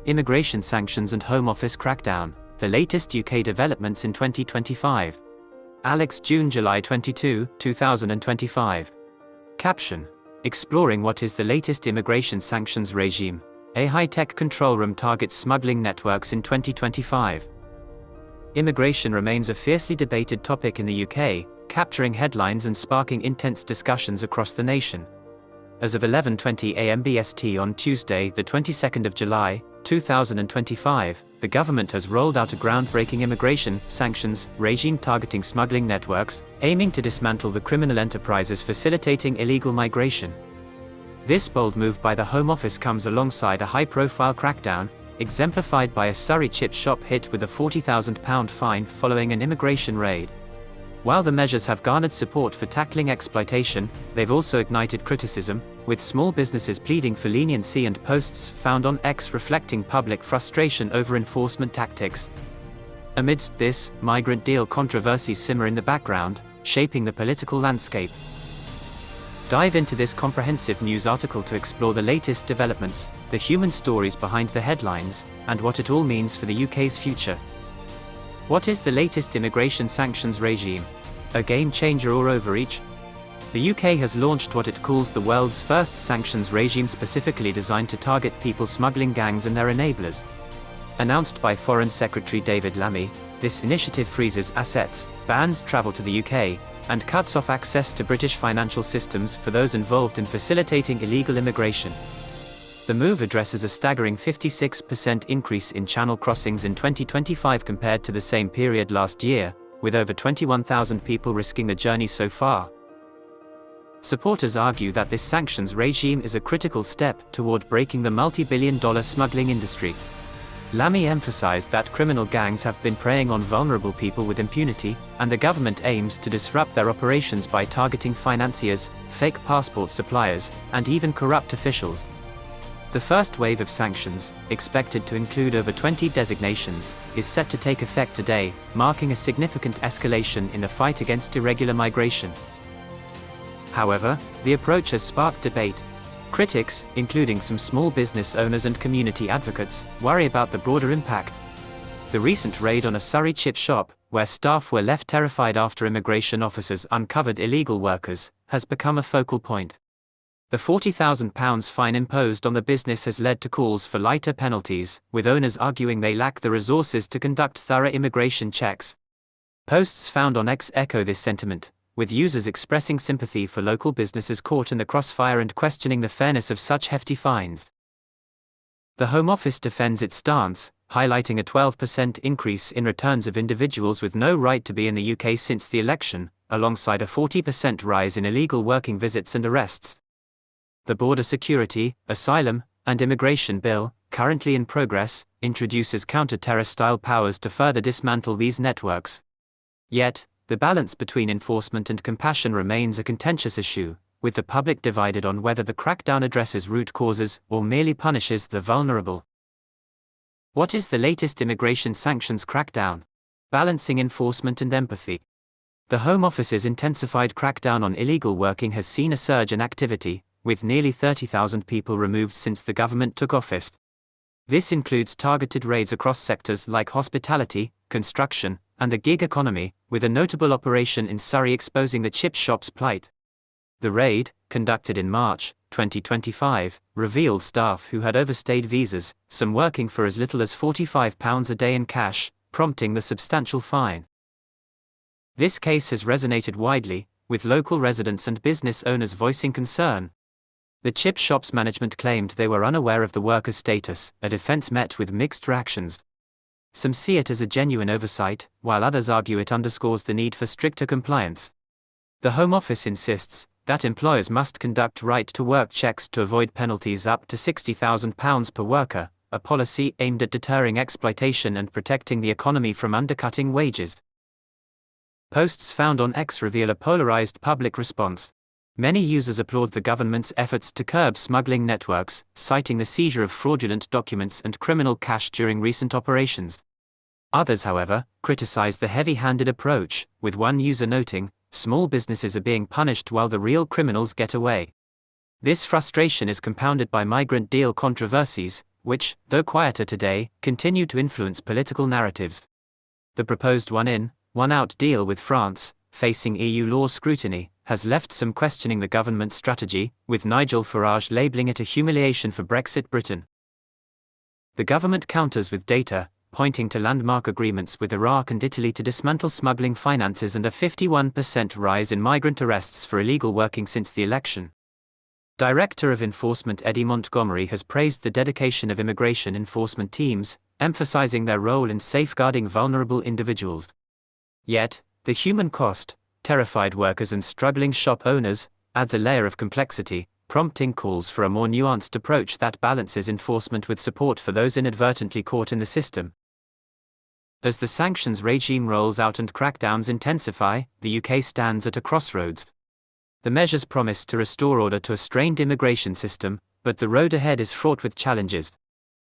Immigration sanctions and Home Office crackdown, the latest UK developments in 2025. Alex, July 22, 2025. Caption: exploring what is the latest immigration sanctions regime. A high-tech control room targets smuggling networks in 2025. Immigration remains a fiercely debated topic in the UK, capturing headlines and sparking intense discussions across the nation. As of 11:20 a.m. BST on Tuesday, the 22nd of July, 2025, the government has rolled out a groundbreaking immigration sanctions regime targeting smuggling networks, aiming to dismantle the criminal enterprises facilitating illegal migration. This bold move by the Home Office comes alongside a high-profile crackdown, exemplified by a Surrey chip shop hit with a £40,000 fine following an immigration raid. While the measures have garnered support for tackling exploitation, they've also ignited criticism, with small businesses pleading for leniency and posts found on X reflecting public frustration over enforcement tactics. Amidst this, migrant deal controversies simmer in the background, shaping the political landscape. Dive into this comprehensive news article to explore the latest developments, the human stories behind the headlines, and what it all means for the UK's future. What is the latest immigration sanctions regime? A game changer or overreach? The UK has launched what it calls the world's first sanctions regime specifically designed to target people smuggling gangs and their enablers. Announced by Foreign Secretary David Lammy, this initiative freezes assets, bans travel to the UK, and cuts off access to British financial systems for those involved in facilitating illegal immigration. The move addresses a staggering 56% increase in channel crossings in 2025 compared to the same period last year, with over 21,000 people risking the journey so far. Supporters argue that this sanctions regime is a critical step toward breaking the multi-billion-dollar smuggling industry. Lammy emphasized that criminal gangs have been preying on vulnerable people with impunity, and the government aims to disrupt their operations by targeting financiers, fake passport suppliers, and even corrupt officials. The first wave of sanctions, expected to include over 20 designations, is set to take effect today, marking a significant escalation in the fight against irregular migration. However, the approach has sparked debate. Critics, including some small business owners and community advocates, worry about the broader impact. The recent raid on a Surrey chip shop, where staff were left terrified after immigration officers uncovered illegal workers, has become a focal point. The £40,000 fine imposed on the business has led to calls for lighter penalties, with owners arguing they lack the resources to conduct thorough immigration checks. Posts found on X echo this sentiment, with users expressing sympathy for local businesses caught in the crossfire and questioning the fairness of such hefty fines. The Home Office defends its stance, highlighting a 12% increase in returns of individuals with no right to be in the UK since the election, alongside a 40% rise in illegal working visits and arrests. The Border Security, Asylum, and Immigration Bill, currently in progress, introduces counter-terror-style powers to further dismantle these networks. Yet, the balance between enforcement and compassion remains a contentious issue, with the public divided on whether the crackdown addresses root causes or merely punishes the vulnerable. What is the latest immigration sanctions crackdown? Balancing enforcement and empathy. The Home Office's intensified crackdown on illegal working has seen a surge in activity, with nearly 30,000 people removed since the government took office. This includes targeted raids across sectors like hospitality, construction, and the gig economy, with a notable operation in Surrey exposing the chip shop's plight. The raid, conducted in March 2025, revealed staff who had overstayed visas, some working for as little as £45 a day in cash, prompting the substantial fine. This case has resonated widely, with local residents and business owners voicing concern. The chip shop's management claimed they were unaware of the workers' status, a defense met with mixed reactions. Some see it as a genuine oversight, while others argue it underscores the need for stricter compliance. The Home Office insists that employers must conduct right-to-work checks to avoid penalties up to £60,000 per worker, a policy aimed at deterring exploitation and protecting the economy from undercutting wages. Posts found on X reveal a polarized public response. Many users applaud the government's efforts to curb smuggling networks, citing the seizure of fraudulent documents and criminal cash during recent operations. Others, however, criticize the heavy-handed approach, with one user noting, "Small businesses are being punished while the real criminals get away." This frustration is compounded by migrant deal controversies, which, though quieter today, continue to influence political narratives. The proposed one-in, one-out deal with France, facing EU law scrutiny, has left some questioning the government's strategy, with Nigel Farage labelling it a humiliation for Brexit Britain. The government counters with data, pointing to landmark agreements with Iraq and Italy to dismantle smuggling finances and a 51% rise in migrant arrests for illegal working since the election. Director of Enforcement Eddie Montgomery has praised the dedication of immigration enforcement teams, emphasizing their role in safeguarding vulnerable individuals. Yet, the human cost, terrified workers and struggling shop owners, adds a layer of complexity, prompting calls for a more nuanced approach that balances enforcement with support for those inadvertently caught in the system. As the sanctions regime rolls out and crackdowns intensify, the UK stands at a crossroads. The measures promise to restore order to a strained immigration system, but the road ahead is fraught with challenges.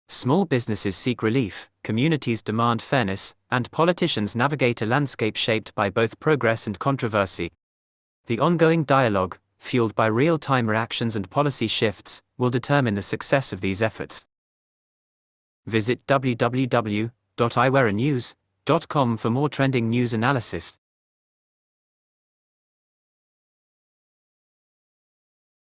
Small businesses seek relief, communities demand fairness, and politicians navigate a landscape shaped by both progress and controversy. The ongoing dialogue, fueled by real-time reactions and policy shifts, will determine the success of these efforts. Visit www.iwearanews.com for more trending news analysis.